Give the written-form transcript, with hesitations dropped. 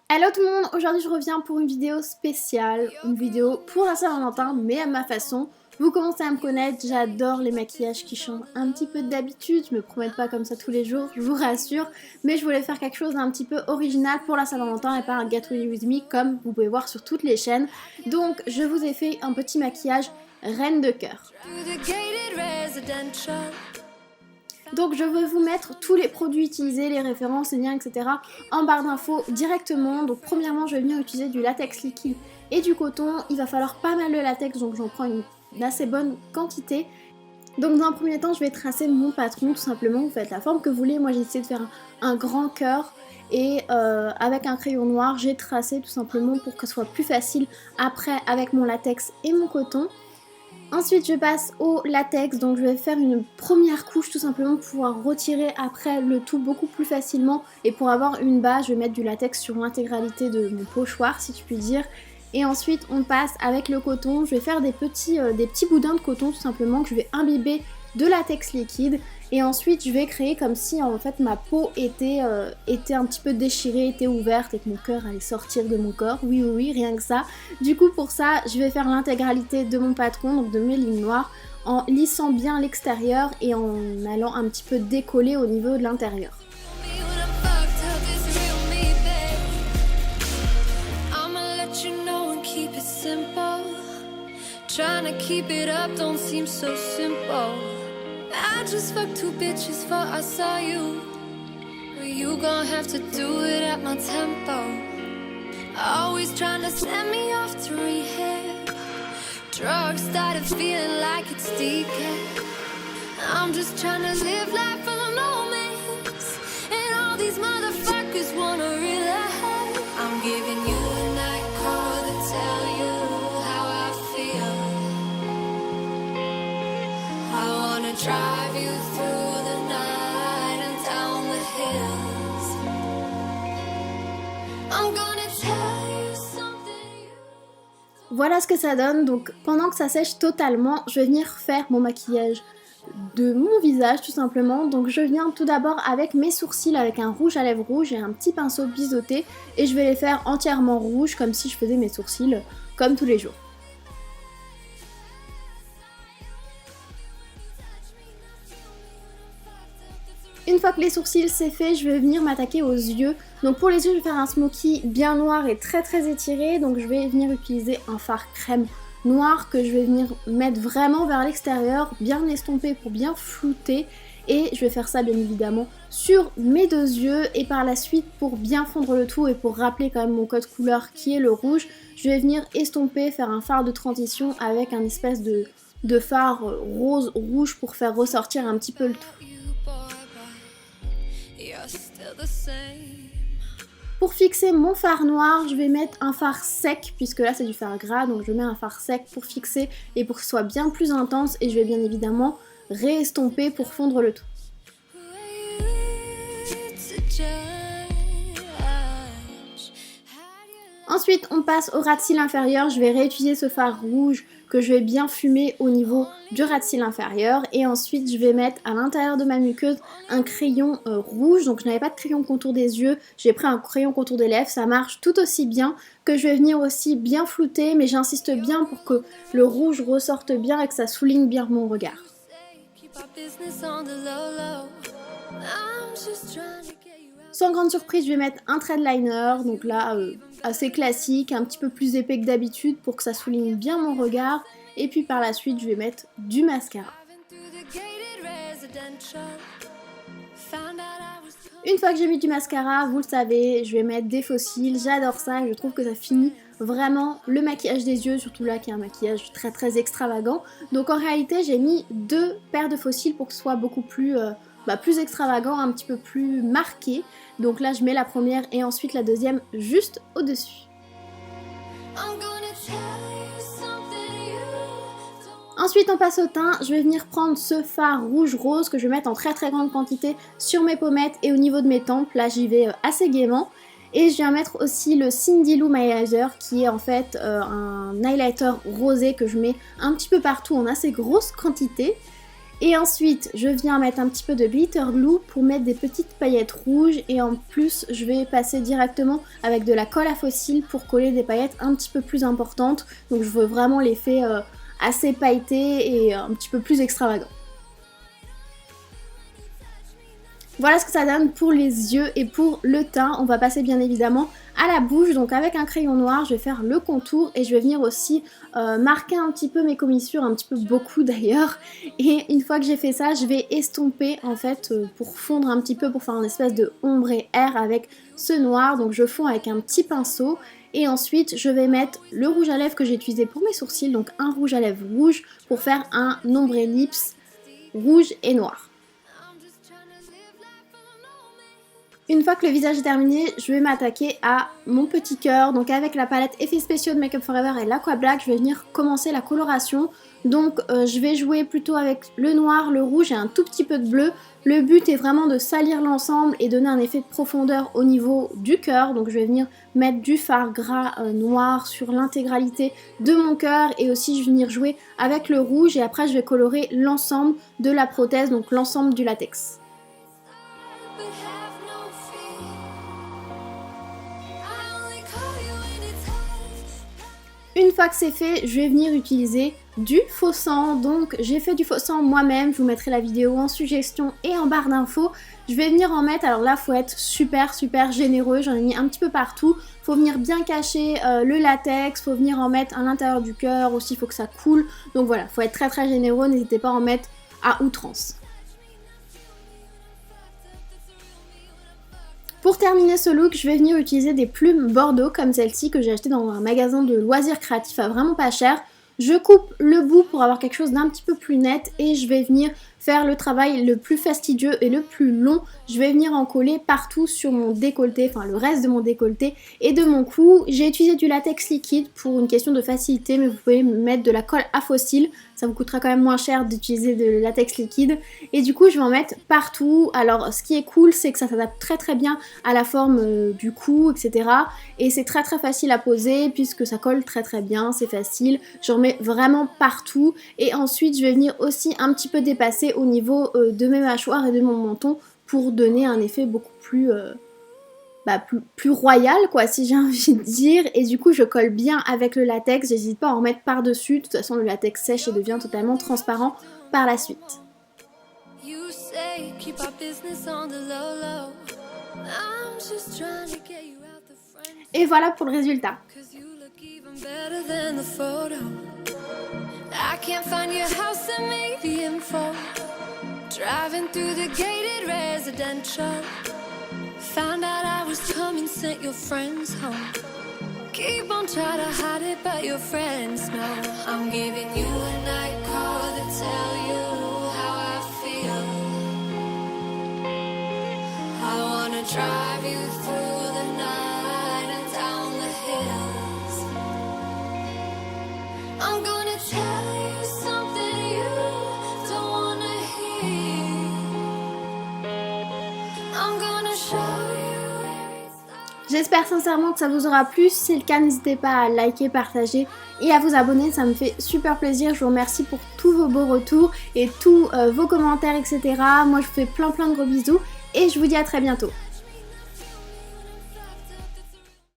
Hello tout le monde, aujourd'hui je reviens pour une vidéo spéciale, une vidéo pour la Saint-Valentin mais à ma façon. Vous commencez à me connaître, j'adore les maquillages qui changent un petit peu d'habitude, je me promets pas comme ça tous les jours, je vous rassure, mais je voulais faire quelque chose d'un petit peu original pour la Saint-Valentin et pas un Get Ready With Me comme vous pouvez voir sur toutes les chaînes. Donc je vous ai fait un petit maquillage reine de cœur. Donc je vais vous mettre tous les produits utilisés, les références, les liens, etc. en barre d'infos directement. Donc premièrement, je vais venir utiliser du latex liquide et du coton. Il va falloir pas mal de latex, donc j'en prends une assez bonne quantité. Donc dans un premier temps, je vais tracer mon patron tout simplement. Vous faites la forme que vous voulez. Moi j'ai essayé de faire un grand cœur et avec un crayon noir, j'ai tracé tout simplement pour que ce soit plus facile après avec mon latex et mon coton. Ensuite je passe au latex, donc je vais faire une première couche tout simplement pour pouvoir retirer après le tout beaucoup plus facilement et pour avoir une base je vais mettre du latex sur l'intégralité de mon pochoir si tu puis dire. Et ensuite on passe avec le coton, je vais faire des petits boudins de coton tout simplement que je vais imbiber de latex liquide et ensuite je vais créer comme si en fait ma peau était un petit peu déchirée, était ouverte et que mon cœur allait sortir de mon corps, oui, rien que ça. Du coup pour ça je vais faire l'intégralité de mon patron, donc de mes lignes noires, en lissant bien l'extérieur et en allant un petit peu décoller au niveau de l'intérieur. Trying to keep it up don't seem so simple. I just fucked two bitches before I saw you. Well, you gon' have to do it at my tempo. Always trying to send me off to rehab. Drugs started feeling like it's decaf. I'm just trying to live life for the moments. And all these motherfuckers wanna relax. I'm giving you a night call to tell you drive you through the night and down the hills. I'm gonna tell you something. Voilà ce que ça donne. Donc pendant que ça sèche totalement, je vais venir faire mon maquillage de mon visage tout simplement. Donc je viens tout d'abord avec mes sourcils avec un rouge à lèvres rouge et un petit pinceau biseauté et je vais les faire entièrement rouges comme si je faisais mes sourcils comme tous les jours. Une fois que les sourcils c'est fait, je vais venir m'attaquer aux yeux. Donc pour les yeux, je vais faire un smoky bien noir et très étiré. Donc je vais venir utiliser un fard crème noir que je vais venir mettre vraiment vers l'extérieur, bien estompé pour bien flouter. Et je vais faire ça bien évidemment sur mes deux yeux. Et par la suite, pour bien fondre le tout et pour rappeler quand même mon code couleur qui est le rouge, je vais venir estomper, faire un fard de transition avec un espèce de fard rose-rouge pour faire ressortir un petit peu le tout. Pour fixer mon fard noir, je vais mettre un fard sec, puisque là c'est du fard gras, donc je mets un fard sec pour fixer et pour que ce soit bien plus intense, et je vais bien évidemment réestomper pour fondre le tout. Ensuite on passe au ras de cils inférieur, je vais réutiliser ce fard rouge que je vais bien fumer au niveau du ras de cils inférieur et ensuite je vais mettre à l'intérieur de ma muqueuse un crayon rouge, donc je n'avais pas de crayon contour des yeux, j'ai pris un crayon contour des lèvres, ça marche tout aussi bien, que je vais venir aussi bien flouter mais j'insiste bien pour que le rouge ressorte bien et que ça souligne bien mon regard. Sans grande surprise, je vais mettre un trait de liner, donc là assez classique, un petit peu plus épais que d'habitude pour que ça souligne bien mon regard. Et puis par la suite, je vais mettre du mascara. Une fois que j'ai mis du mascara, vous le savez, je vais mettre des faux cils, j'adore ça et je trouve que ça finit vraiment le maquillage des yeux, surtout là qui est un maquillage très extravagant. Donc en réalité, j'ai mis 2 paires de faux cils pour que ce soit beaucoup plus extravagant, un petit peu plus marqué. Donc là je mets la première et ensuite la deuxième juste au-dessus. Ensuite on passe au teint, je vais venir prendre ce fard rouge-rose que je vais mettre en très grande quantité sur mes pommettes et au niveau de mes tempes. Là j'y vais assez gaiement. Et je viens mettre aussi le Cindy Lou Highlighter qui est en fait un highlighter rosé que je mets un petit peu partout en assez grosse quantité. Et ensuite, je viens mettre un petit peu de glitter glue pour mettre des petites paillettes rouges. Et en plus, je vais passer directement avec de la colle à fossiles pour coller des paillettes un petit peu plus importantes. Donc je veux vraiment l'effet assez pailleté et un petit peu plus extravagant. Voilà ce que ça donne pour les yeux et pour le teint. On va passer bien évidemment à la bouche. Donc avec un crayon noir, je vais faire le contour et je vais venir aussi marquer un petit peu mes commissures, un petit peu beaucoup d'ailleurs. Et une fois que j'ai fait ça, je vais estomper en fait pour fondre un petit peu, pour faire une espèce de ombre et air avec ce noir. Donc je fonds avec un petit pinceau. Et ensuite, je vais mettre le rouge à lèvres que j'ai utilisé pour mes sourcils. Donc un rouge à lèvres rouge pour faire un ombre ellipse rouge et noir. Une fois que le visage est terminé, je vais m'attaquer à mon petit cœur. Donc avec la palette Effets spéciaux de Make Up For Ever et l'Aqua Black, je vais venir commencer la coloration. Donc je vais jouer plutôt avec le noir, le rouge et un tout petit peu de bleu. Le but est vraiment de salir l'ensemble et donner un effet de profondeur au niveau du cœur. Donc je vais venir mettre du fard gras noir sur l'intégralité de mon cœur. Et aussi je vais venir jouer avec le rouge et après je vais colorer l'ensemble de la prothèse, donc l'ensemble du latex. Une fois que c'est fait, je vais venir utiliser du faux sang. Donc j'ai fait du faux sang moi-même, je vous mettrai la vidéo en suggestion et en barre d'infos. Je vais venir en mettre, alors là faut être super généreux, j'en ai mis un petit peu partout. Faut venir bien cacher le latex, faut venir en mettre à l'intérieur du cœur aussi, il faut que ça coule. Donc voilà, faut être très généreux, n'hésitez pas à en mettre à outrance. Pour terminer ce look, je vais venir utiliser des plumes bordeaux comme celle-ci que j'ai acheté dans un magasin de loisirs créatifs à vraiment pas cher. Je coupe le bout pour avoir quelque chose d'un petit peu plus net et je vais venir faire le travail le plus fastidieux et le plus long. Je vais venir en coller partout sur mon décolleté, enfin le reste de mon décolleté et de mon cou. J'ai utilisé du latex liquide pour une question de facilité, mais vous pouvez mettre de la colle à fossiles. Ça vous coûtera quand même moins cher d'utiliser de latex liquide. Et du coup, je vais en mettre partout. Alors, ce qui est cool, c'est que ça s'adapte très bien à la forme du cou, etc. Et c'est très facile à poser puisque ça colle très bien, c'est facile. J'en mets vraiment partout. Et ensuite, je vais venir aussi un petit peu dépasser au niveau de mes mâchoires et de mon menton pour donner un effet beaucoup plus... plus royal quoi si j'ai envie de dire, et du coup je colle bien avec le latex, j'hésite pas à en mettre par dessus, de toute façon le latex sèche et devient totalement transparent par la suite. Et voilà pour le résultat. Found out I was coming, sent your friends home. Keep on trying to hide it, but your friends know. I'm giving you a night call to tell you how I feel. I wanna drive you through the night and down the hills. I'm gonna tell you something you don't wanna hear. I'm gonna show you. J'espère sincèrement que ça vous aura plu. Si c'est le cas, n'hésitez pas à liker, partager et à vous abonner. Ça me fait super plaisir. Je vous remercie pour tous vos beaux retours et tous vos commentaires, etc. Moi, je vous fais plein de gros bisous et je vous dis à très bientôt.